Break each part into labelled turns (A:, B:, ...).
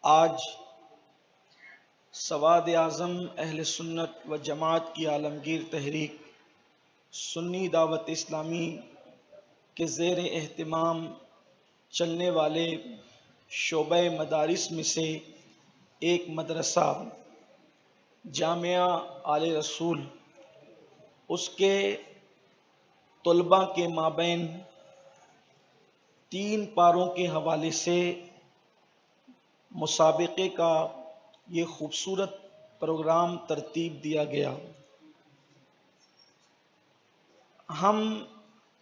A: آج سواد اعظم اہل سنت و جماعت کی عالمگیر تحریک سنی دعوت اسلامی کے زیر اہتمام چلنے والے شعبہ مدارس میں سے ایک مدرسہ جامعہ آل رسول، اس کے طلباء کے مابین 3 پاروں کے حوالے سے مسابقے کا یہ خوبصورت پروگرام ترتیب دیا گیا۔ ہم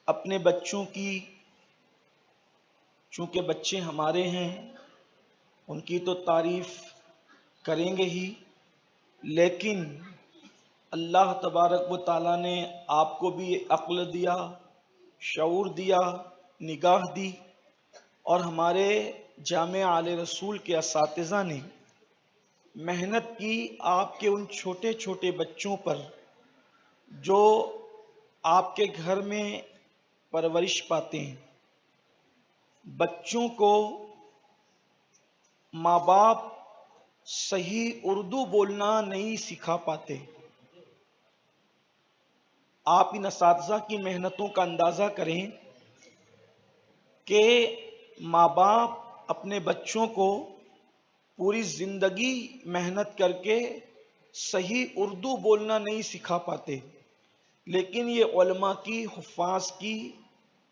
A: اپنے بچوں کی، چونکہ بچے ہمارے ہیں، ان کی تو تعریف کریں گے ہی، لیکن اللہ تبارک و تعالیٰ نے آپ کو بھی عقل دیا، شعور دیا، نگاہ دی، اور ہمارے جامعہ آل رسول کے اساتذہ نے محنت کی آپ کے ان چھوٹے چھوٹے بچوں پر جو آپ کے گھر میں پرورش پاتے ہیں۔ بچوں کو ماں باپ صحیح اردو بولنا نہیں سکھا پاتے۔ آپ ان اساتذہ کی محنتوں کا اندازہ کریں کہ ماں باپ اپنے بچوں کو پوری زندگی محنت کر کے صحیح اردو بولنا نہیں سکھا پاتے، لیکن یہ علماء کی، حفاظ کی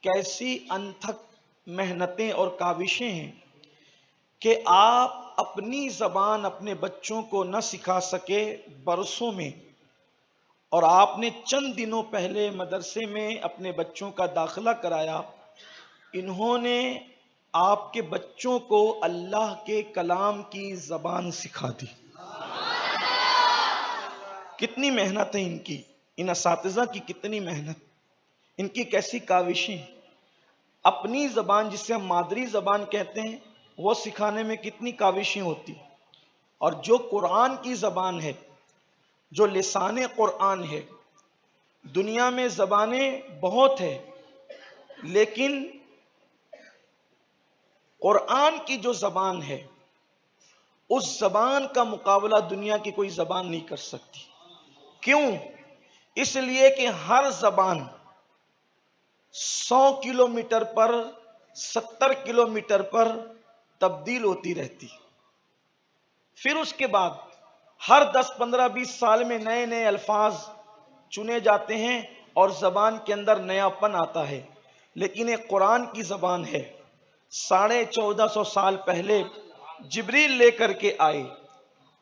A: کیسی انتھک محنتیں اور کاوشیں ہیں کہ آپ اپنی زبان اپنے بچوں کو نہ سکھا سکے برسوں میں، اور آپ نے چند دنوں پہلے مدرسے میں اپنے بچوں کا داخلہ کرایا۔ انہوں نے آپ کے بچوں کو اللہ کے کلام کی زبان سکھا دی۔ کتنی محنت ہے ان کی، ان اساتذہ کی کتنی محنت، ان کی کیسی کاوشیں۔ اپنی زبان جسے ہم مادری زبان کہتے ہیں وہ سکھانے میں کتنی کاوشیں ہوتی، اور جو قرآن کی زبان ہے، جو لسان قرآن ہے۔ دنیا میں زبانیں بہت ہیں، لیکن قرآن کی جو زبان ہے اس زبان کا مقابلہ دنیا کی کوئی زبان نہیں کر سکتی۔ کیوں؟ اس لیے کہ ہر زبان 100 کلومیٹر پر، 70 کلومیٹر پر تبدیل ہوتی رہتی، پھر اس کے بعد ہر 10 15 20 سال میں نئے نئے الفاظ چنے جاتے ہیں اور زبان کے اندر نیا پن آتا ہے۔ لیکن ایک قرآن کی زبان ہے، 1450 سال پہلے جبریل لے کر کے آئے،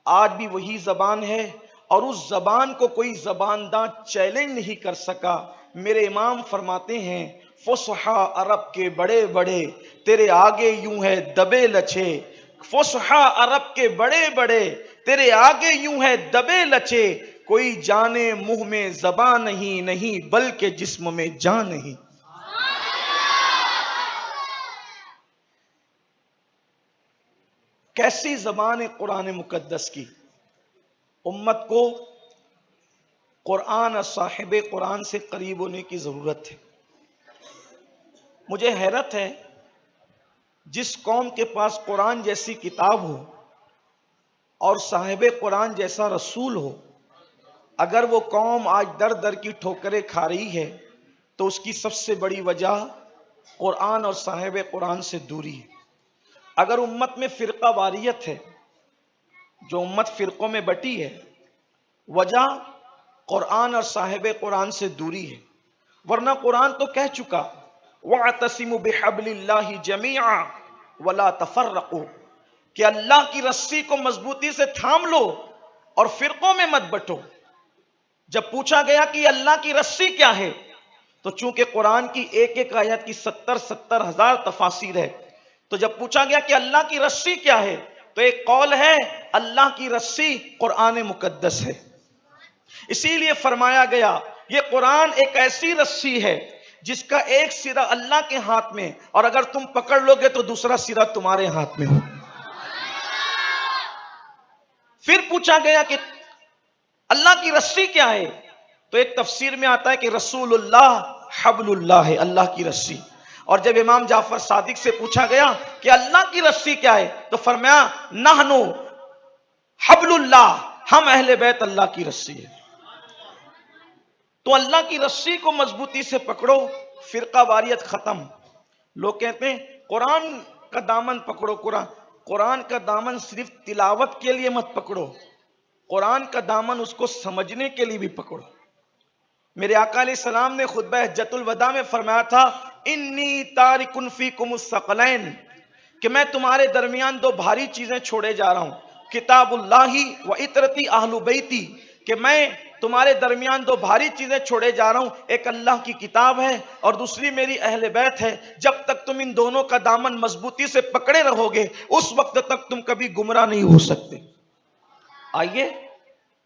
A: آج بھی وہی زبان ہے، اور اس زبان کو کوئی زبانداں چیلنج نہیں کر سکا۔ میرے امام فرماتے ہیں فصحا عرب کے بڑے بڑے تیرے آگے یوں ہے دبے لچے، فصحا عرب کے بڑے بڑے تیرے آگے یوں ہے دبے لچے، کوئی جانے منہ میں زبان نہیں، نہیں بلکہ جسم میں جان نہیں۔ کیسی زبان ہے قرآن مقدس کی۔ امت کو قرآن اور صاحب قرآن سے قریب ہونے کی ضرورت ہے۔ مجھے حیرت ہے، جس قوم کے پاس قرآن جیسی کتاب ہو اور صاحب قرآن جیسا رسول ہو، اگر وہ قوم آج در در کی ٹھوکریں کھا رہی ہے تو اس کی سب سے بڑی وجہ قرآن اور صاحب قرآن سے دوری ہے۔ اگر امت میں فرقہ واریت ہے، جو امت فرقوں میں بٹی ہے، وجہ قرآن اور صاحب قرآن سے دوری ہے۔ ورنہ قرآن تو کہہ چکا وَاعْتَصِمُوا بِحَبْلِ اللَّهِ جَمِيعًا وَلَا تَفَرَّقُوا، کہ اللہ کی رسی کو مضبوطی سے تھام لو اور فرقوں میں مت بٹو۔ جب پوچھا گیا کہ اللہ کی رسی کیا ہے، تو چونکہ قرآن کی ایک ایک آیت کی 70 ہزار تفاسیر ہے، تو جب پوچھا گیا کہ اللہ کی رسی کیا ہے، تو ایک قول ہے اللہ کی رسی قرآن مقدس ہے۔ اسی لیے فرمایا گیا یہ قرآن ایک ایسی رسی ہے جس کا ایک سرا اللہ کے ہاتھ میں، اور اگر تم پکڑ لو گے تو دوسرا سرا تمہارے ہاتھ میں ہو۔ پھر پوچھا گیا کہ اللہ کی رسی کیا ہے، تو ایک تفسیر میں آتا ہے کہ رسول اللہ حبل اللہ ہے، اللہ کی رسی۔ اور جب امام جعفر صادق سے پوچھا گیا کہ اللہ کی رسی کیا ہے تو فرمایا نحنو حبل اللہ، ہم اہل بیت اللہ کی رسی ہے۔ تو اللہ کی رسی کو مضبوطی سے پکڑو، فرقہ واریت ختم۔ لوگ کہتے ہیں قرآن کا دامن پکڑو، قرآن کا دامن صرف تلاوت کے لیے مت پکڑو، قرآن کا دامن اس کو سمجھنے کے لیے بھی پکڑو۔ میرے آقا علیہ السلام نے خطبہ حجۃ الوداع میں فرمایا تھا انی تارک فیکم الثقلین، کہ میں تمہارے درمیان دو بھاری چیزیں چھوڑے جا رہا ہوں، کتاب اللہ و اطرتی اہل بیتی، کہ میں تمہارے درمیان دو بھاری چیزیں چھوڑے جا رہا ہوں، ایک اللہ کی کتاب ہے اور دوسری میری اہل بیت ہے۔ جب تک تم ان دونوں کا دامن مضبوطی سے پکڑے رہو گے اس وقت تک تم کبھی گمراہ نہیں ہو سکتے۔ آئیے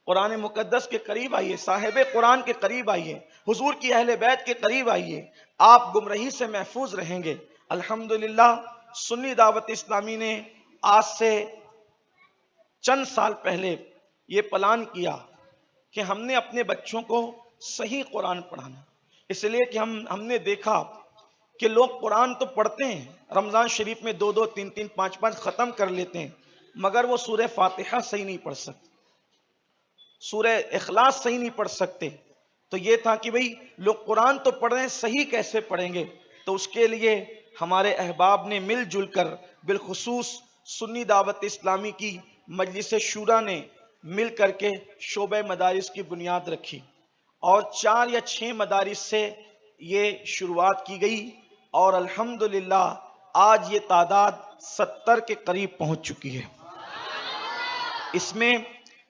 A: قرآن مقدس کے قریب آئیے، صاحب قرآن کے قریب آئیے، حضور کی اہل بیت کے قریب آئیے، آپ گمراہی سے محفوظ رہیں گے۔ الحمدللہ سنی دعوت اسلامی نے آج سے چند سال پہلے یہ پلان کیا کہ ہم نے اپنے بچوں کو صحیح قرآن پڑھانا، اس لیے کہ ہم نے دیکھا کہ لوگ قرآن تو پڑھتے ہیں، رمضان شریف میں 2 2 3 3 5 5 ختم کر لیتے ہیں، مگر وہ سورہ فاتحہ صحیح نہیں پڑھ سکتے، سورہ اخلاص صحیح نہیں پڑھ سکتے۔ تو یہ تھا کہ بھئی لوگ قرآن تو پڑھ رہے ہیں، صحیح کیسے پڑھیں گے؟ تو اس کے لیے ہمارے احباب نے مل جل کر، بالخصوص سنی دعوت اسلامی کی مجلس شورا نے مل کر کے شعبہ مدارس کی بنیاد رکھی، اور 4 یا 6 مدارس سے یہ شروعات کی گئی، اور الحمدللہ آج یہ تعداد 70 کے قریب پہنچ چکی ہے۔ اس میں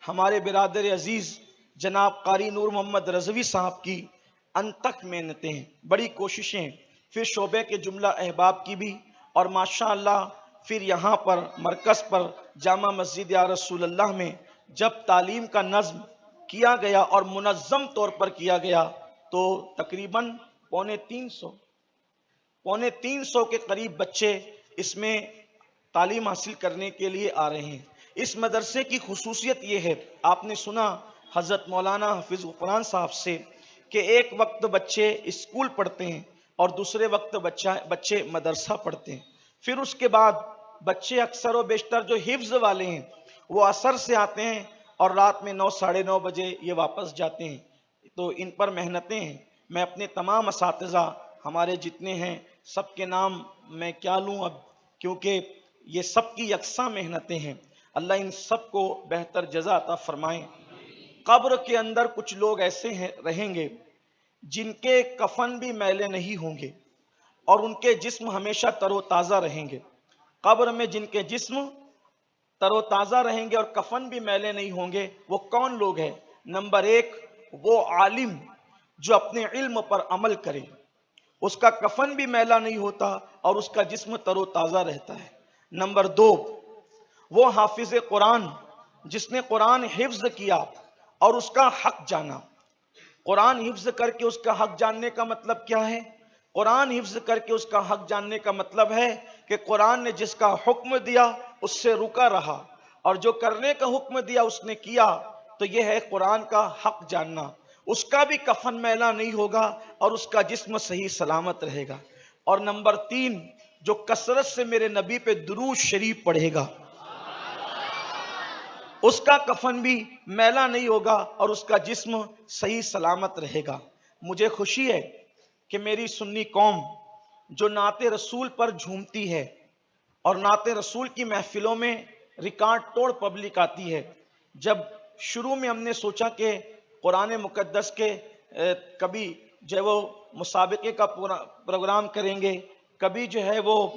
A: ہمارے برادر عزیز جناب قاری نور محمد رضوی صاحب کی انتک محنتیں ہیں، بڑی کوششیں، پھر شعبے کے جملہ احباب کی بھی، اور ماشاءاللہ پھر یہاں پر مرکز پر جامع مسجد یا رسول اللہ میں جب تعلیم کا نظم کیا گیا اور منظم طور پر کیا گیا تو تقریباً 350 کے قریب بچے اس میں تعلیم حاصل کرنے کے لیے آ رہے ہیں۔ اس مدرسے کی خصوصیت یہ ہے، آپ نے سنا حضرت مولانا حافظ قرآن صاحب سے کہ ایک وقت بچے اسکول پڑھتے ہیں اور دوسرے وقت بچے مدرسہ پڑھتے ہیں، پھر اس کے بعد بچے اکثر و بیشتر جو حفظ والے ہیں وہ عصر سے آتے ہیں اور رات میں 9 ساڑھے 9 بجے یہ واپس جاتے ہیں۔ تو ان پر محنتیں ہیں۔ میں اپنے تمام اساتذہ ہمارے جتنے ہیں سب کے نام میں کیا لوں اب، کیونکہ یہ سب کی یکساں محنتیں ہیں، اللہ ان سب کو بہتر جزا عطا فرمائیں۔ قبر کے اندر کچھ لوگ ایسے رہیں گے جن کے کفن بھی میلے نہیں ہوں گے اور ان کے جسم ہمیشہ تر و تازہ رہیں گے۔ قبر میں جن کے جسم تر و تازہ رہیں گے اور کفن بھی میلے نہیں ہوں گے، وہ کون لوگ ہیں؟ نمبر 1 وہ عالم جو اپنے علم پر عمل کرے، اس کا کفن بھی میلا نہیں ہوتا اور اس کا جسم تر و تازہ رہتا ہے۔ نمبر 2 وہ حافظ قرآن جس نے قرآن حفظ کیا اور اس کا حق جانا۔ قرآن حفظ کر کے اس کا حق جاننے کا مطلب کیا ہے؟ قرآن حفظ کر کے اس کا حق جاننے کا مطلب ہے کہ قرآن نے جس کا حکم دیا اس سے رکا رہا اور جو کرنے کا حکم دیا اس نے کیا، تو یہ ہے قرآن کا حق جاننا۔ اس کا بھی کفن میلا نہیں ہوگا اور اس کا جسم صحیح سلامت رہے گا۔ اور نمبر 3 جو کثرت سے میرے نبی پہ درود شریف پڑھے گا، اس کا کفن بھی میلا نہیں ہوگا اور اس کا جسم صحیح سلامت رہے گا۔ مجھے خوشی ہے کہ میری سنی قوم جو نعت رسول پر جھومتی ہے اور نعت رسول کی محفلوں میں ریکارڈ توڑ پبلک آتی ہے۔ جب شروع میں ہم نے سوچا کہ قرآن مقدس کے کبھی جو ہے وہ مسابقے کا پروگرام کریں گے، کبھی جو ہے وہ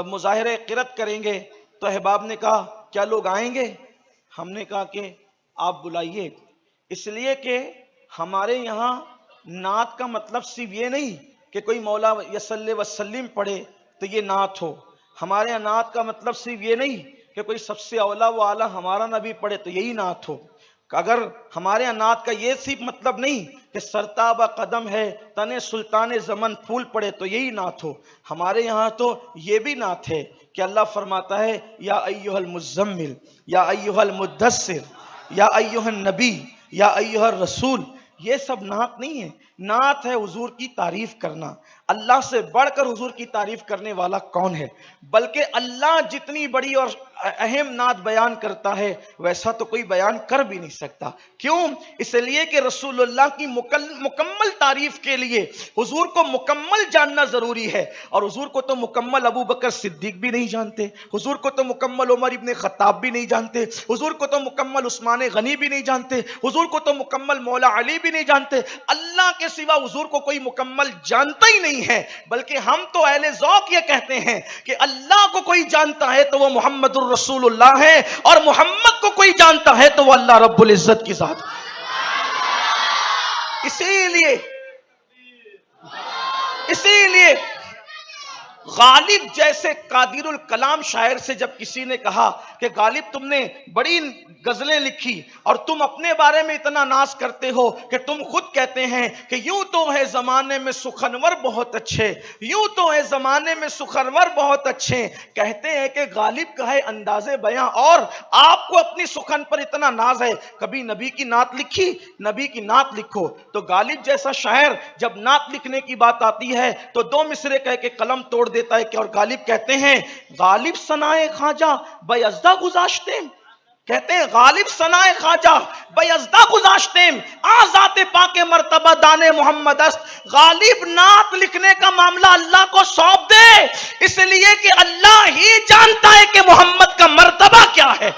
A: مظاہرہ قرأت کریں گے، تو احباب نے کہا کیا لوگ آئیں گے؟ ہم نے کہا کہ آپ بلائیے، اس لیے کہ ہمارے یہاں نعت کا مطلب صرف یہ نہیں کہ کوئی مولا یصلی وسلم پڑھے تو یہ نعت ہو۔ ہمارے یہاں نعت کا مطلب صرف یہ نہیں کہ کوئی سب سے اولا و اعلیٰ ہمارا نبی پڑھے تو یہی نعت ہو۔ اگر ہمارے یہاں نعت کا یہ صرف مطلب نہیں کہ سرتابہ قدم ہے تنے سلطان زمن پھول پڑے تو یہی نعت ہو، ہمارے یہاں تو یہ بھی نعت ہے کہ اللہ فرماتا ہے یا ایھا المزمل یا ایھا المدثر یا ایھا النبی یا ایھا الرسول۔ یہ سب نعت نہیں ہے، نعت ہے حضور کی تعریف کرنا، اللہ سے بڑھ کر حضور کی تعریف کرنے والا کون ہے؟ بلکہ اللہ جتنی بڑی اور اہم نعت بیان کرتا ہے ویسا تو کوئی بیان کر بھی نہیں سکتا. کیوں؟ اس لیے کہ رسول اللہ کی مکمل تعریف کے لیے حضور کو مکمل جاننا ضروری ہے. اور حضور کو تو مکمل ابو بکر صدیق بھی نہیں جانتے، حضور کو تو مکمل عمر ابن خطاب بھی نہیں جانتے، حضور کو تو مکمل عثمان غنی بھی نہیں جانتے، حضور کو تو مکمل مولا علی بھی نہیں جانتے. اللہ کے سوا حضور کو کوئی مکمل جانتا ہی نہیں ہے. بلکہ ہم تو اہل ذوق یہ کہتے ہیں کہ اللہ کو کوئی جانتا ہے تو وہ محمد الرسول اللہ ہے، اور محمد کو کوئی جانتا ہے تو وہ اللہ رب العزت کی ذات. اسی لیے غالب جیسے قادر الکلام شاعر سے جب کسی نے کہا کہ غالب تم نے بڑی غزلیں لکھی اور تم اپنے بارے میں اتنا ناز کرتے ہو کہ تم خود کہتے ہیں کہ یوں تو ہے زمانے میں سخنور بہت اچھے، یوں تو ہے زمانے میں سخنور بہت اچھے، کہتے ہیں کہ غالب کا ہے انداز بیاں اور آپ کو اپنی سخن پر اتنا ناز ہے، کبھی نبی کی نعت لکھی؟ نبی کی نعت لکھو. تو غالب جیسا شاعر جب نعت لکھنے کی بات آتی ہے تو دو مصرے کہہ کے قلم توڑ دیتا ہے کہ اور غالب کہتے ہیں غالب ثنائے خواجہ بیزدہ گذاشتیم، کہتے ہیں غالب ثنائے خواجہ بیزدہ گذاشتیم آزات پاک مرتبہ دانے محمد است. غالب نعت لکھنے کا معاملہ اللہ کو سونپ دے، اس لیے کہ اللہ ہی جانتا ہے کہ محمد کا مرتبہ کیا ہے.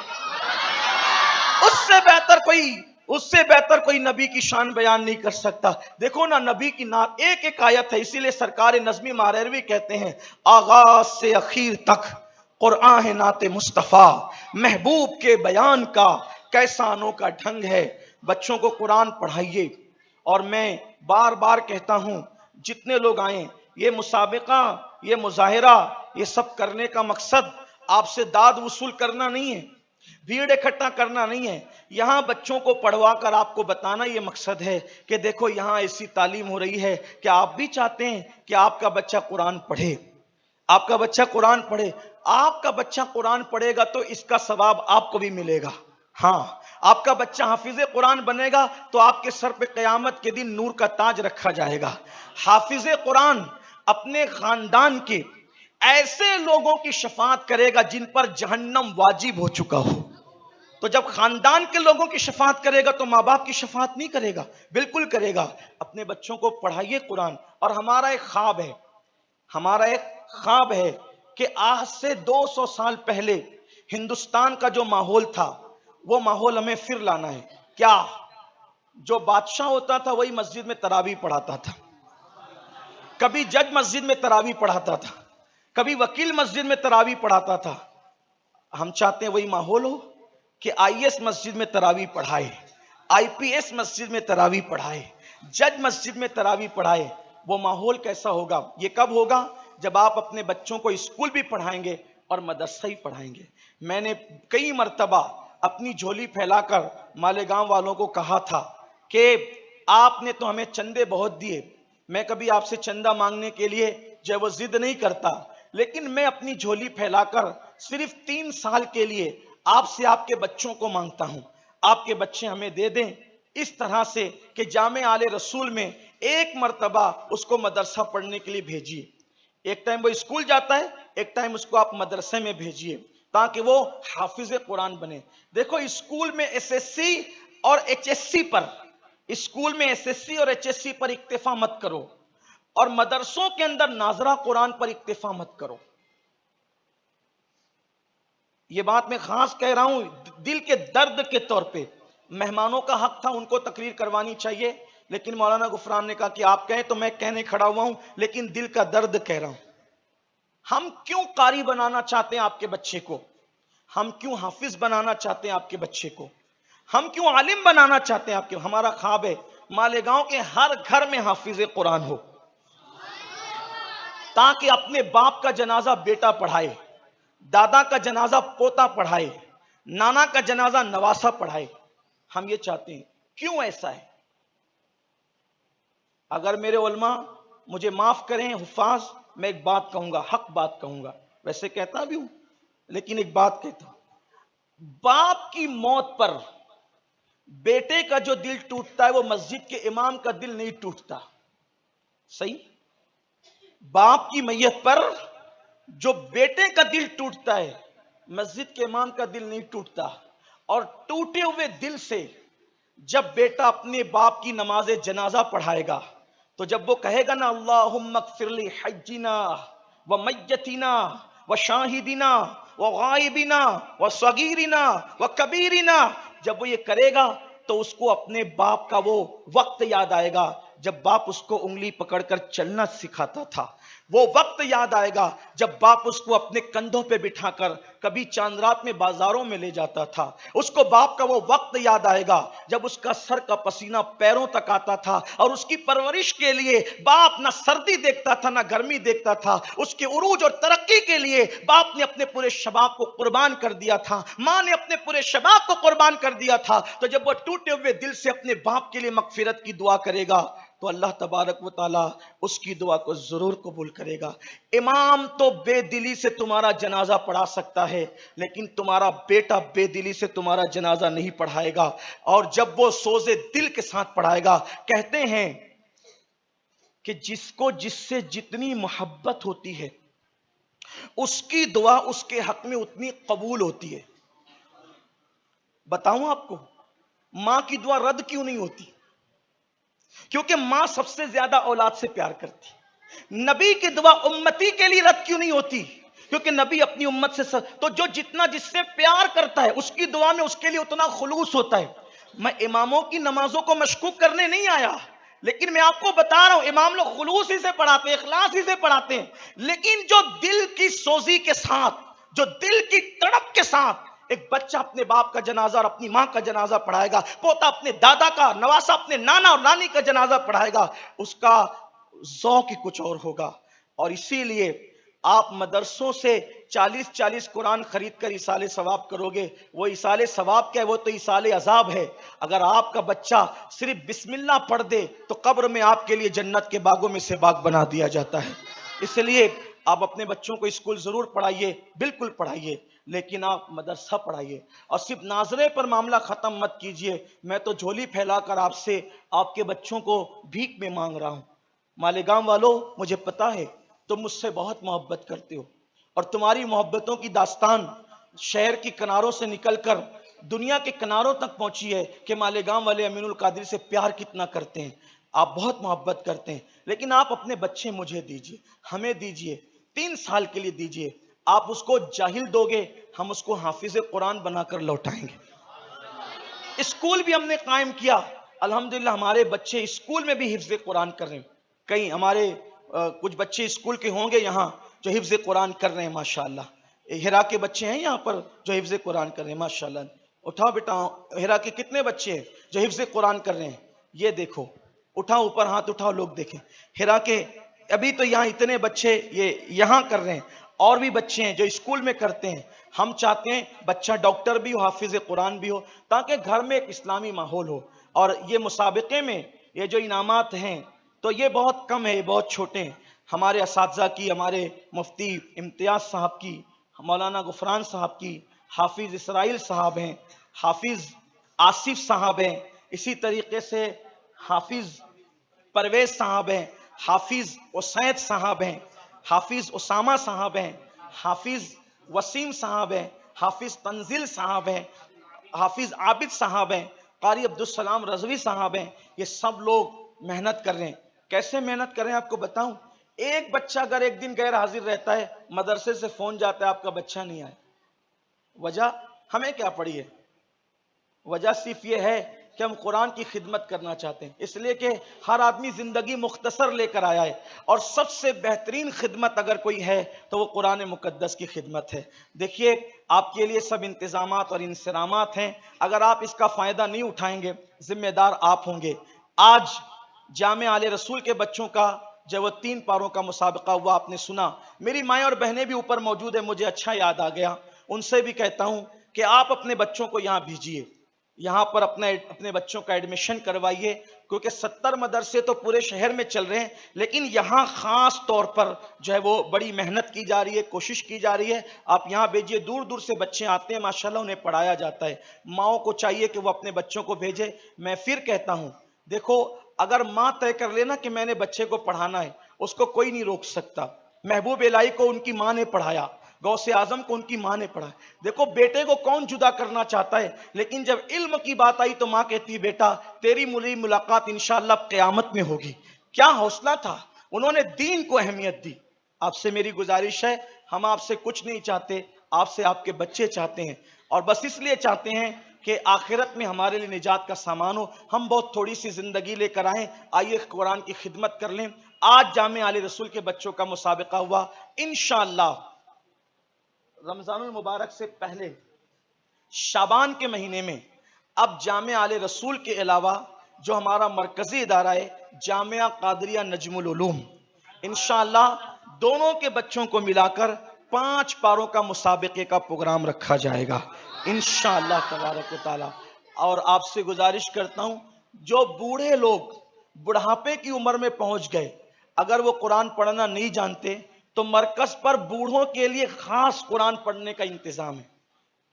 A: اس سے بہتر کوئی نبی کی شان بیان نہیں کر سکتا. دیکھو نا نبی کی نعت ایک ایک آیت ہے. اسی لیے سرکار نظمی ماریروی کہتے ہیں آغاز سے اخیر تک قرآن ہے نعت مصطفیٰ، محبوب کے بیان کا کیسا انوکھا ڈھنگ ہے. بچوں کو قرآن پڑھائیے. اور میں بار بار کہتا ہوں جتنے لوگ آئیں، یہ مسابقہ، یہ مظاہرہ، یہ سب کرنے کا مقصد آپ سے داد وصول کرنا نہیں ہے، بھیڑ اکٹھا کرنا نہیں ہے. یہاں بچوں کو پڑھوا کر آپ کو بتانا یہ مقصد ہے کہ دیکھو یہاں ایسی تعلیم ہو رہی ہے کہ آپ بھی چاہتے ہیں کہ آپ کا بچہ قرآن پڑھے، آپ کا بچہ قرآن پڑھے. آپ کا بچہ قرآن پڑھے گا تو اس کا ثواب آپ کو بھی ملے گا. ہاں، آپ کا بچہ حافظ قرآن بنے گا تو آپ کے سر پہ قیامت کے دن نور کا تاج رکھا جائے گا. حافظ قرآن اپنے خاندان کے ایسے لوگوں کی شفاعت کرے گا جن پر جہنم واجب ہو چکا ہو. تو جب خاندان کے لوگوں کی شفاعت کرے گا تو ماں باپ کی شفاعت نہیں کرے گا؟ بالکل کرے گا. اپنے بچوں کو پڑھائیے قرآن. اور ہمارا ایک خواب ہے کہ آج سے 200 سال پہلے ہندوستان کا جو ماحول تھا وہ ماحول ہمیں پھر لانا ہے. کیا؟ جو بادشاہ ہوتا تھا وہی مسجد میں تراویح پڑھاتا تھا، کبھی جج مسجد میں تراویح پڑھاتا تھا، کبھی وکیل مسجد میں تراویح پڑھاتا تھا. ہم چاہتے ہیں وہی ماحول ہو کہ آئی ایس مسجد میں تراویح پڑھائے، آئی پی ایس مسجد میں تراویح پڑھائے، جج مسجد میں تراویح پڑھائے. وہ ماحول کیسا ہوگا؟ یہ کب ہوگا؟ جب آپ اپنے بچوں کو اسکول بھی پڑھائیں گے اور مدرسہ ہی پڑھائیں گے. میں نے کئی مرتبہ اپنی جھولی پھیلا کر مالیگاؤں والوں کو کہا تھا کہ آپ نے تو ہمیں چندے بہت دیے، میں کبھی آپ سے چندہ مانگنے کے لیے جو وہ ضد نہیں کرتا، لیکن میں اپنی جھولی پھیلا کر صرف 3 سال کے لیے آپ سے آپ کے بچوں کو مانگتا ہوں. آپ کے بچے ہمیں دے دیں اس طرح سے کہ جامع آل رسول میں ایک مرتبہ اس کو مدرسہ پڑھنے کے لیے بھیجیے. ایک ٹائم وہ اسکول جاتا ہے، ایک ٹائم اس کو آپ مدرسے میں بھیجیے تاکہ وہ حافظ قرآن بنے. دیکھو اسکول میں ایس ایس سی اور ایچ ایس سی پر اکتفا مت کرو، اور مدرسوں کے اندر ناظرہ قرآن پر اکتفا مت کرو. یہ بات میں خاص کہہ رہا ہوں دل کے درد کے طور پہ. مہمانوں کا حق تھا، ان کو تقریر کروانی چاہیے، لیکن مولانا غفران نے کہا کہ آپ کہیں تو میں کہنے کھڑا ہوا ہوں، لیکن دل کا درد کہہ رہا ہوں. ہم کیوں قاری بنانا چاہتے ہیں آپ کے بچے کو؟ ہم کیوں حافظ بنانا چاہتے ہیں آپ کے بچے کو؟ ہم کیوں عالم بنانا چاہتے ہیں آپ کے؟ ہمارا خواب ہے مالیگاؤں کے ہر گھر میں حافظ قرآن ہو، تاکہ اپنے باپ کا جنازہ بیٹا پڑھائے، دادا کا جنازہ پوتا پڑھائے، نانا کا جنازہ نواسا پڑھائے. ہم یہ چاہتے ہیں. کیوں ایسا ہے؟ اگر میرے علماء مجھے معاف کریں حفاظ، میں ایک بات کہوں گا، حق بات کہوں گا، ویسے کہتا بھی ہوں لیکن ایک بات کہتا ہوں. باپ کی موت پر بیٹے کا جو دل ٹوٹتا ہے وہ مسجد کے امام کا دل نہیں ٹوٹتا. صحیح؟ باپ کی میت پر جو بیٹے کا دل ٹوٹتا ہے، مسجد کے امام کا دل نہیں ٹوٹتا، اور ٹوٹے ہوئے دل سے جب بیٹا اپنے باپ کی نماز جنازہ پڑھائے گا تو جب وہ کہے گا نا اللہم اغفر لی حجنا و میتنا و شاہدنا و غائبنا و صغیرنا و کبیرنا، جب وہ یہ کرے گا تو اس کو اپنے باپ کا وہ وقت یاد آئے گا جب باپ اس کو انگلی پکڑ کر چلنا سکھاتا تھا، وہ وقت یاد آئے گا جب باپ اس کو اپنے کندھوں پہ بٹھا کر کبھی چاند رات میں بازاروں میں لے جاتا تھا، اس کو باپ کا وہ وقت یاد آئے گا جب اس کا سر کا پسینہ پیروں تک آتا تھا اور اس کی پرورش کے لیے باپ نہ سردی دیکھتا تھا نہ گرمی دیکھتا تھا، اس کے عروج اور ترقی کے لیے باپ نے اپنے پورے شباب کو قربان کر دیا تھا، ماں نے اپنے پورے شباب کو قربان کر دیا تھا، تو جب وہ ٹوٹے ہوئے دل سے اپنے باپ کے لیے مغفرت کی دعا کرے گا تو اللہ تبارک و تعالی اس کی دعا کو ضرور قبول کرے گا۔ امام تو بے دلی سے تمہارا جنازہ پڑھا سکتا ہے لیکن تمہارا بیٹا بے دلی سے تمہارا جنازہ نہیں پڑھائے گا، اور جب وہ سوز دل کے ساتھ پڑھائے گا، کہتے ہیں کہ جس کو جس سے جتنی محبت ہوتی ہے اس کی دعا اس کے حق میں اتنی قبول ہوتی ہے۔ بتاؤں آپ کو ماں کی دعا رد کیوں نہیں ہوتی؟ کیونکہ ماں سب سے زیادہ اولاد سے پیار کرتی۔ نبی کی دعا امتی کے لیے رد کیوں نہیں ہوتی؟ کیونکہ نبی اپنی امت سے تو جو جتنا جس سے پیار کرتا ہے اس کی دعا میں اس کے لیے اتنا خلوص ہوتا ہے۔ میں اماموں کی نمازوں کو مشکوک کرنے نہیں آیا، لیکن میں آپ کو بتا رہا ہوں امام لوگ خلوص ہی سے پڑھاتے ہیں، اخلاص ہی سے پڑھاتے ہیں، لیکن جو دل کی سوزی کے ساتھ، جو دل کی تڑپ کے ساتھ ایک بچہ اپنے باپ کا جنازہ اور اپنی ماں کا جنازہ پڑھائے گا، پوتا اپنے دادا کا، نواسا اپنے نانا اور نانی کا جنازہ پڑھائے گا، اس کا ذوق ہی کچھ اور ہوگا۔ اور اسی لیے آپ مدرسوں سے 40 قرآن خرید کر ایصال ثواب کرو گے، وہ ایصال ثواب کیا ہے؟ وہ تو ایصال عذاب ہے۔ اگر آپ کا بچہ صرف بسم اللہ پڑھ دے تو قبر میں آپ کے لیے جنت کے باغوں میں سے باغ بنا دیا جاتا ہے۔ اس لیے آپ اپنے بچوں کو اسکول ضرور پڑھائیے، بالکل پڑھائیے، لیکن آپ مدرسہ پڑھائیے، اور صرف ناظرے پر معاملہ ختم مت کیجئے۔ میں تو جھولی پھیلا کر آپ سے آپ کے بچوں کو بھیک میں مانگ رہا ہوں۔ مالیگاؤں والوں، مجھے پتا ہے تم مجھ سے بہت محبت کرتے ہو، اور تمہاری محبتوں کی داستان شہر کی کناروں سے نکل کر دنیا کے کناروں تک پہنچی ہے کہ مالیگاؤں والے امین القادری سے پیار کتنا کرتے ہیں۔ آپ بہت محبت کرتے ہیں، لیکن آپ اپنے بچے مجھے دیجئے، ہمیں دیجئے، 3 سال کے لیے دیجئے۔ آپ اس کو جاہل دو گے، ہم اس کو حافظ قرآن بنا کر لوٹائیں گے۔ اسکول بھی ہم نے قائم کیا، الحمدللہ ہمارے بچے اسکول میں بھی حفظ قرآن کر رہے ہیں۔ کئی ہمارے کچھ بچے اسکول کے ہوں گے یہاں جو حفظ قرآن کر رہے ہیں، ماشاءاللہ۔ ہرا کے بچے ہیں یہاں پر جو حفظ قرآن کر رہے ہیں، ماشاءاللہ۔ اٹھاؤ بیٹا، ہرا کے کتنے بچے ہیں جو حفظ قرآن کر رہے ہیں؟ یہ دیکھو، اٹھاؤ اوپر ہاتھ اٹھاؤ، لوگ دیکھیں۔ ہرا کے ابھی تو یہاں اتنے بچے یہ یہاں کر رہے ہیں، اور بھی بچے ہیں جو اسکول میں کرتے ہیں۔ ہم چاہتے ہیں بچہ ڈاکٹر بھی ہو، حافظ قرآن بھی ہو، تاکہ گھر میں ایک اسلامی ماحول ہو۔ اور یہ مسابقے میں یہ جو انعامات ہیں تو یہ بہت کم ہے، یہ بہت چھوٹے ہیں۔ ہمارے اساتذہ کی، ہمارے مفتی امتیاز صاحب کی، مولانا غفران صاحب کی، حافظ اسرائیل صاحب ہیں، حافظ آصف صاحب ہیں، اسی طریقے سے حافظ پرویز صاحب ہیں، حافظ اسید صاحب ہیں، حافظ اسامہ صاحب ہیں، حافظ وسیم صاحب ہیں، حافظ تنزیل صاحب ہیں، حافظ عابد صاحب ہیں، قاری عبدالسلام رضوی صاحب ہیں۔ یہ سب لوگ محنت کر رہے ہیں۔ کیسے محنت کر رہے ہیں آپ کو بتاؤں؟ ایک بچہ اگر ایک دن غیر حاضر رہتا ہے، مدرسے سے فون جاتا ہے آپ کا بچہ نہیں آیا، وجہ ہمیں کیا پڑی ہے؟ وجہ صرف یہ ہے کہ ہم قرآن کی خدمت کرنا چاہتے ہیں، اس لیے کہ ہر آدمی زندگی مختصر لے کر آیا ہے، اور سب سے بہترین خدمت اگر کوئی ہے تو وہ قرآن مقدس کی خدمت ہے۔ دیکھیے آپ کے لیے سب انتظامات اور انصرامات ہیں، اگر آپ اس کا فائدہ نہیں اٹھائیں گے ذمہ دار آپ ہوں گے۔ آج جامع آل رسول کے بچوں کا جب وہ 3 پاروں کا مسابقہ ہوا، آپ نے سنا، میری مائیں اور بہنیں بھی اوپر موجود ہیں، مجھے اچھا یاد آ گیا، ان سے بھی کہتا ہوں کہ آپ اپنے بچوں کو یہاں بھیجیے، یہاں پر اپنے بچوں کا ایڈمیشن کروائیے، کیونکہ 70 مدرسے تو پورے شہر میں چل رہے ہیں، لیکن یہاں خاص طور پر جو ہے وہ بڑی محنت کی جا رہی ہے، کوشش کی جا رہی ہے۔ آپ یہاں بھیجیے، دور دور سے بچے آتے ہیں، ماشاءاللہ انہیں پڑھایا جاتا ہے۔ ماؤں کو چاہیے کہ وہ اپنے بچوں کو بھیجے۔ میں پھر کہتا ہوں، دیکھو اگر ماں طے کر لینا کہ میں نے بچے کو پڑھانا ہے، اس کو کوئی نہیں روک سکتا. محبوب الہی کو ان کی ماں نے پڑھایا, غوث اعظم کو ان کی ماں نے پڑھایا. دیکھو بیٹے کو کون جدا کرنا چاہتا ہے, لیکن جب علم کی بات آئی تو ماں کہتی بیٹا تیری مجھے ملاقات انشاءاللہ قیامت میں ہوگی. کیا حوصلہ تھا, انہوں نے دین کو اہمیت دی. آپ سے میری گزارش ہے, ہم آپ سے کچھ نہیں چاہتے, آپ سے آپ کے بچے چاہتے ہیں, اور بس اس لیے چاہتے ہیں کہ آخرت میں ہمارے لیے نجات کا سامان ہو. ہم بہت تھوڑی سی زندگی لے کر آئیں, آئیے قرآن کی خدمت کر لیں. آج جامعہ آل رسول کے بچوں کا مسابقہ ہوا. انشاءاللہ رمضان المبارک سے پہلے شعبان کے مہینے میں اب جامعہ آل رسول کے علاوہ جو ہمارا مرکزی ادارہ ہے جامعہ قادریہ نجم العلوم, انشاءاللہ دونوں کے بچوں کو ملا کر 5 پاروں کا مسابقے کا پروگرام رکھا جائے گا انشاءاللہ تبارک و تعالی. اور آپ سے گزارش کرتا ہوں جو بوڑھے لوگ بڑھاپے کی عمر میں پہنچ گئے, اگر وہ قرآن پڑھنا نہیں جانتے تو مرکز پر بوڑھوں کے لیے خاص قرآن پڑھنے کا انتظام ہے.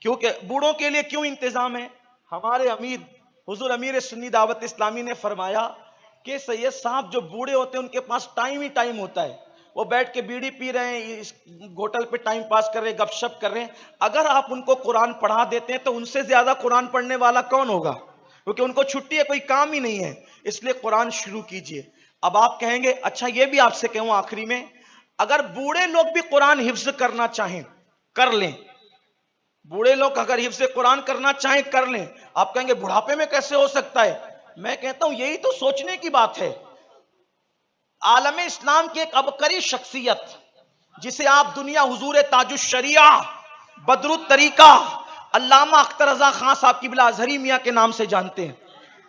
A: کیونکہ بوڑھوں کے لیے کیوں انتظام ہے, ہمارے امیر حضور امیر سنی دعوت اسلامی نے فرمایا کہ سید صاحب جو بوڑھے ہوتے ہیں ان کے پاس ٹائم ہی ٹائم ہوتا ہے, وہ بیٹھ کے بیڑی پی رہے ہیں, اس ہوٹل پہ ٹائم پاس کر رہے ہیں, گپ شپ کر رہے ہیں. اگر آپ ان کو قرآن پڑھا دیتے ہیں تو ان سے زیادہ قرآن پڑھنے والا کون ہوگا, کیونکہ ان کو چھٹی ہے, کوئی کام ہی نہیں ہے. اس لیے قرآن شروع کیجئے. اب آپ کہیں گے اچھا یہ بھی آپ سے کہوں آخری میں, اگر بوڑھے لوگ بھی قرآن حفظ کرنا چاہیں کر لیں, بوڑھے لوگ اگر حفظ قرآن کرنا چاہیں کر لیں. آپ کہیں گے بڑھاپے میں کیسے ہو سکتا ہے, میں کہتا ہوں یہی تو سوچنے کی بات ہے. عالم اسلام کی ایک عبقری شخصیت جسے آپ دنیا حضور تاج الشریعہ بدر الطریقہ علامہ اختر رضا خان صاحب کی بلا ازہری میاں کے نام سے جانتے ہیں,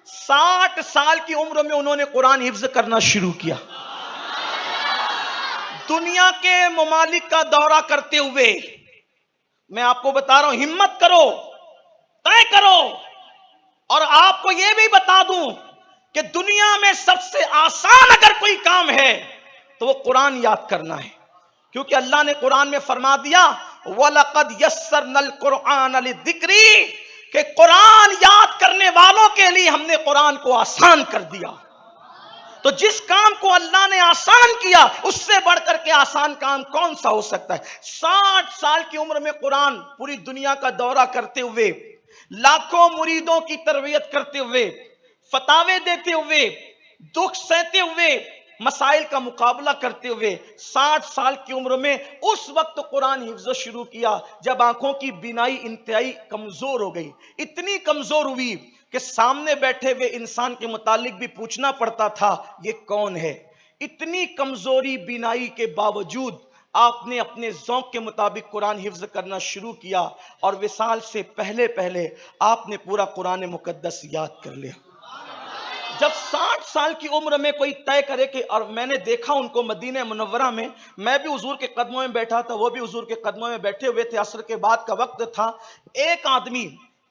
A: 60 سال کی عمر میں انہوں نے قرآن حفظ کرنا شروع کیا. دنیا کے ممالک کا دورہ کرتے ہوئے میں آپ کو بتا رہا ہوں ہمت کرو, طے کرو. اور آپ کو یہ بھی بتا دوں کہ دنیا میں سب سے آسان اگر کوئی کام ہے تو وہ قرآن یاد کرنا ہے, کیونکہ اللہ نے قرآن میں فرما دیا وَلَقَدْ يَسَّرْنَا الْقُرْآنَ لِلذِّكْرِ, کہ قرآن یاد کرنے والوں کے لیے ہم نے قرآن کو آسان کر دیا. تو جس کام کو اللہ نے آسان کیا اس سے بڑھ کر کے آسان کام کون سا ہو سکتا ہے. 60 سال کی عمر میں قرآن پوری دنیا کا دورہ کرتے ہوئے, لاکھوں مریدوں کی تربیت کرتے ہوئے, فتاوے دیتے ہوئے, دکھ سہتے ہوئے, مسائل کا مقابلہ کرتے ہوئے 60 سال کی عمر میں اس وقت قرآن حفظ شروع کیا جب آنکھوں کی بینائی انتہائی کمزور ہو گئی. اتنی کمزور ہوئی کہ سامنے بیٹھے ہوئے انسان کے متعلق بھی پوچھنا پڑتا تھا یہ کون ہے. اتنی کمزوری بینائی کے باوجود آپ نے اپنے ذوق کے مطابق قرآن حفظ کرنا شروع کیا, اور وصال سے پہلے پہلے آپ نے پورا قرآن مقدس یاد کر لیا. جب 60 سال کی عمر میں کوئی طے کرے کہ, اور میں نے دیکھا ان کو مدینہ منورہ میں, میں بھی حضور کے قدموں میں بیٹھا تھا, وہ بھی حضور کے قدموں میں بیٹھے ہوئے تھے, عصر کے بعد کا وقت تھا. ایک آدمی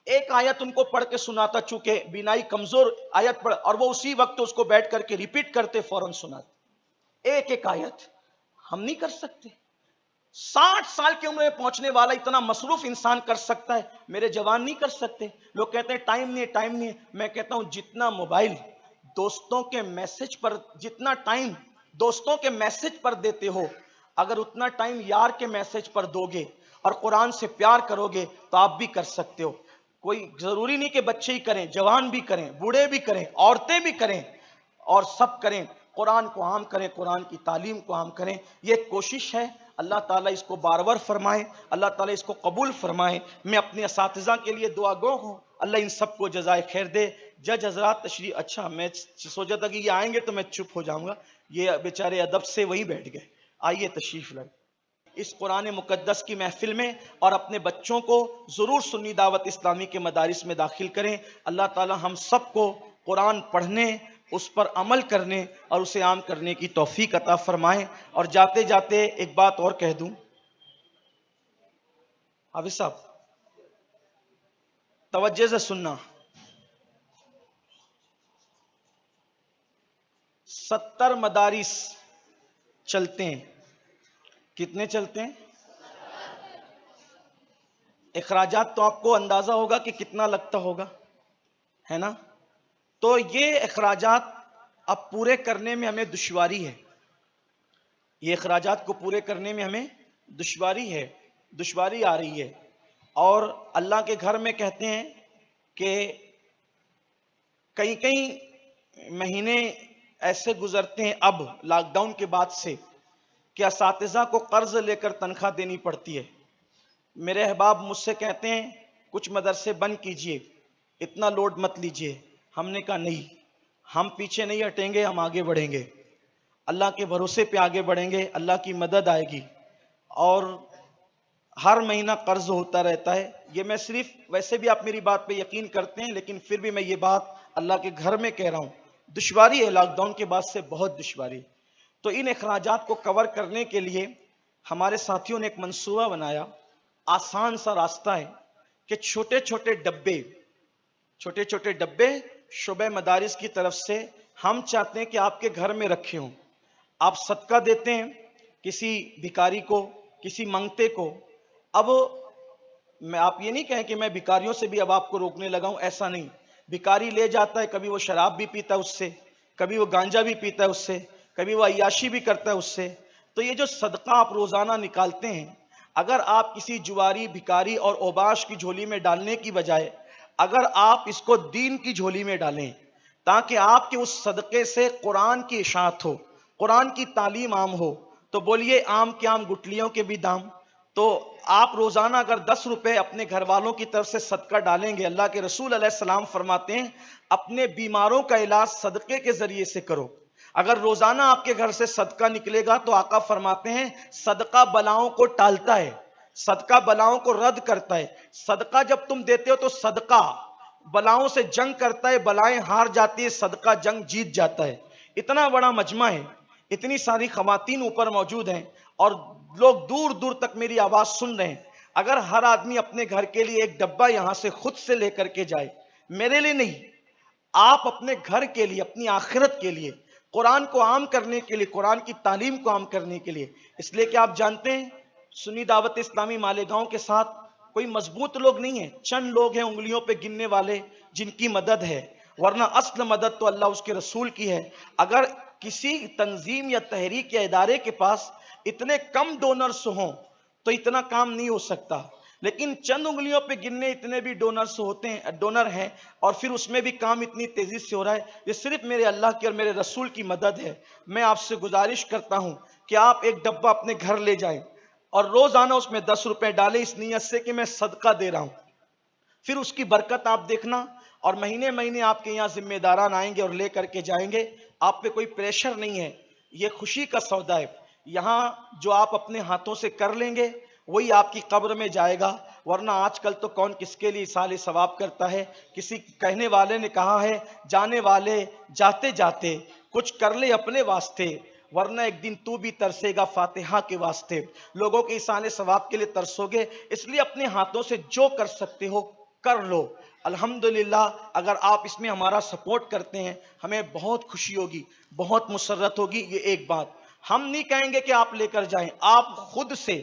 A: ایک آیت ان کو پڑھ کے سناتا, چونکہ بینائی کمزور آیت پڑھ, اور وہ اسی وقت اس کو بیٹھ کر کے ریپیٹ کرتے, فوراً سناتے ایک ایک آیت. ہم نہیں کر سکتے. 60 سال کی عمر میں پہنچنے والا اتنا مصروف انسان کر سکتا ہے, میرے جوان نہیں کر سکتے. لوگ کہتے ہیں ٹائم نہیں ہے, ٹائم نہیں ہے. میں کہتا ہوں جتنا موبائل دوستوں کے میسج پر, جتنا ٹائم دوستوں کے میسج پر دیتے ہو, اگر اتنا ٹائم یار کے میسج پر دو گے اور قرآن سے پیار کرو گے تو آپ بھی کر سکتے ہو. کوئی ضروری نہیں کہ بچے ہی کریں, جوان بھی کریں, بوڑھے بھی کریں, عورتیں بھی کریں, اور سب کریں. قرآن کو عام کریں, قرآن کی تعلیم کو عام کریں. یہ ایک کوشش ہے. اللہ تعالیٰ اس کو بارور فرمائے, اللہ تعالیٰ اس کو قبول فرمائے. میں اپنے اساتذہ کے لیے دعا گو ہوں, اللہ ان سب کو جزائے خیر دے. جج حضرات تشریف, اچھا میں سوچا تھا کہ یہ آئیں گے تو میں چپ ہو جاؤں گا, یہ بیچارے ادب سے وہی بیٹھ گئے. آئیے تشریف لائیں اس قرآن مقدس کی محفل میں, اور اپنے بچوں کو ضرور سنی دعوت اسلامی کے مدارس میں داخل کریں. اللہ تعالیٰ ہم سب کو قرآن پڑھنے, اس پر عمل کرنے اور اسے عام کرنے کی توفیق عطا فرمائیں. اور جاتے جاتے ایک بات اور کہہ دوں, حافظ صاحب توجہ سے سننا, 70 مدارس چلتے ہیں. کتنے چلتے ہیں؟ اخراجات تو آپ کو اندازہ ہوگا کہ کتنا لگتا ہوگا, ہے نا؟ تو یہ اخراجات اب پورے کرنے میں ہمیں دشواری ہے. یہ اخراجات کو پورے کرنے میں ہمیں دشواری آ رہی ہے، اور اللہ کے گھر میں کہتے ہیں کہ کئی کئی مہینے ایسے گزرتے ہیں اب لاک ڈاؤن کے بعد سے کہ اساتذہ کو قرض لے کر تنخواہ دینی پڑتی ہے۔ میرے احباب مجھ سے کہتے ہیں کچھ مدرسے بند کیجئے، اتنا لوڈ مت لیجئے۔ ہم نے کہا نہیں، ہم پیچھے نہیں ہٹیں گے، ہم آگے بڑھیں گے، اللہ کے بھروسے پہ آگے بڑھیں گے، اللہ کی مدد آئے گی۔ اور ہر مہینہ قرض ہوتا رہتا ہے۔ یہ میں صرف، ویسے بھی آپ میری بات پہ یقین کرتے ہیں لیکن پھر بھی میں یہ بات اللہ کے گھر میں کہہ رہا ہوں، دشواری ہے، لاک ڈاؤن کے بعد سے بہت دشواری۔ تو ان اخراجات کو کور کرنے کے لیے ہمارے ساتھیوں نے ایک منصوبہ بنایا، آسان سا راستہ ہے کہ چھوٹے چھوٹے ڈبے شعبہ مدارس کی طرف سے ہم چاہتے ہیں کہ آپ کے گھر میں رکھے ہوں۔ آپ صدقہ دیتے ہیں کسی بھکاری کو، کسی منگتے کو۔ اب میں آپ یہ نہیں کہیں کہ میں بھکاریوں سے بھی اب آپ کو روکنے لگا ہوں، ایسا نہیں۔ بھکاری لے جاتا ہے، کبھی وہ شراب بھی پیتا ہے اس سے، کبھی وہ گانجا بھی پیتا ہے اس سے، کبھی وہ عیاشی بھی کرتا ہے اس سے۔ تو یہ جو صدقہ آپ روزانہ نکالتے ہیں، اگر آپ کسی جواری، بھکاری اور اوباش کی جھولی میں ڈالنے کی بجائے اگر آپ اس کو دین کی جھولی میں ڈالیں، تاکہ آپ کے اس صدقے سے قرآن کی اشاعت ہو، قرآن کی تعلیم عام ہو، تو بولیے آم کے آم گٹلیوں کے بھی دام۔ تو آپ روزانہ اگر 10 روپے اپنے گھر والوں کی طرف سے صدقہ ڈالیں گے، اللہ کے رسول علیہ السلام فرماتے ہیں اپنے بیماروں کا علاج صدقے کے ذریعے سے کرو۔ اگر روزانہ آپ کے گھر سے صدقہ نکلے گا تو آقا فرماتے ہیں صدقہ بلاؤں کو ٹالتا ہے، صدقہ بلاؤں کو رد کرتا ہے۔ صدقہ جب تم دیتے ہو تو صدقہ بلاؤں سے جنگ کرتا ہے، بلائیں ہار جاتی ہے، صدقہ جنگ جیت جاتا ہے۔ اتنا بڑا مجمع ہے، اتنی ساری خواتین اوپر موجود ہیں اور لوگ دور دور تک میری آواز سن رہے ہیں۔ اگر ہر آدمی اپنے گھر کے لیے ایک ڈبہ یہاں سے خود سے لے کر کے جائے، میرے لیے نہیں، آپ اپنے گھر کے لیے، اپنی آخرت کے لیے، قرآن کو عام کرنے کے لیے، قرآن کی تعلیم کو عام کرنے کے لیے، اس لیے کہ آپ جانتے ہیں سنی دعوت اسلامی مالیگاؤں کے ساتھ کوئی مضبوط لوگ نہیں ہیں، چند لوگ ہیں انگلیوں پہ گننے والے جن کی مدد ہے، ورنہ اصل مدد تو اللہ اس کے رسول کی ہے۔ اگر کسی تنظیم یا تحریک یا ادارے کے پاس اتنے کم ڈونرز ہوں تو اتنا کام نہیں ہو سکتا، لیکن چند انگلیوں پہ گننے اتنے بھی ڈونر ہیں، اور پھر اس میں بھی کام اتنی تیزی سے ہو رہا ہے۔ یہ صرف میرے اللہ کی اور میرے رسول کی مدد ہے۔ میں آپ سے گزارش کرتا ہوں کہ آپ ایک ڈبہ اپنے گھر لے جائیں اور روزانہ اس میں 10 روپے ڈالیں، اس نیت سے کہ میں صدقہ دے رہا ہوں۔ پھر اس کی برکت آپ دیکھنا، اور مہینے مہینے آپ کے یہاں ذمہ داران آئیں گے اور لے کر کے جائیں گے۔ آپ پہ کوئی پریشر نہیں ہے، یہ خوشی کا سودا ہے۔ یہاں جو آپ اپنے ہاتھوں سے کر لیں گے وہی آپ کی قبر میں جائے گا، ورنہ آج کل تو کون کس کے لیے ایصال ثواب کرتا ہے۔ کسی کہنے والے نے کہا ہے جانے والے جاتے جاتے کچھ کر لے اپنے واسطے، ورنہ ایک دن تو بھی ترسے گا فاتحہ کے واسطے۔ لوگوں کے ایصال ثواب کے لیے ترسو گے، اس لیے اپنے ہاتھوں سے جو کر سکتے ہو کر لو۔ الحمدللہ اگر آپ اس میں ہمارا سپورٹ کرتے ہیں ہمیں بہت خوشی ہوگی، بہت مسرت ہوگی۔ یہ ایک بات ہم نہیں کہیں گے کہ آپ لے کر جائیں، آپ خود سے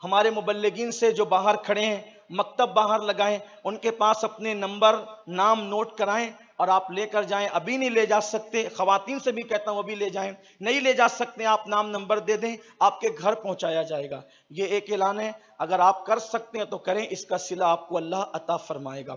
A: ہمارے مبلغین سے جو باہر کھڑے ہیں، مکتب باہر لگائیں، ان کے پاس اپنے نمبر نام نوٹ کرائیں اور آپ لے کر جائیں۔ ابھی نہیں لے جا سکتے، خواتین سے بھی کہتا ہوں ابھی لے جائیں، نہیں لے جا سکتے آپ نام نمبر دے دیں، آپ کے گھر پہنچایا جائے گا۔ یہ ایک اعلان ہے، اگر آپ کر سکتے ہیں تو کریں، اس کا صلہ آپ کو اللہ عطا فرمائے گا۔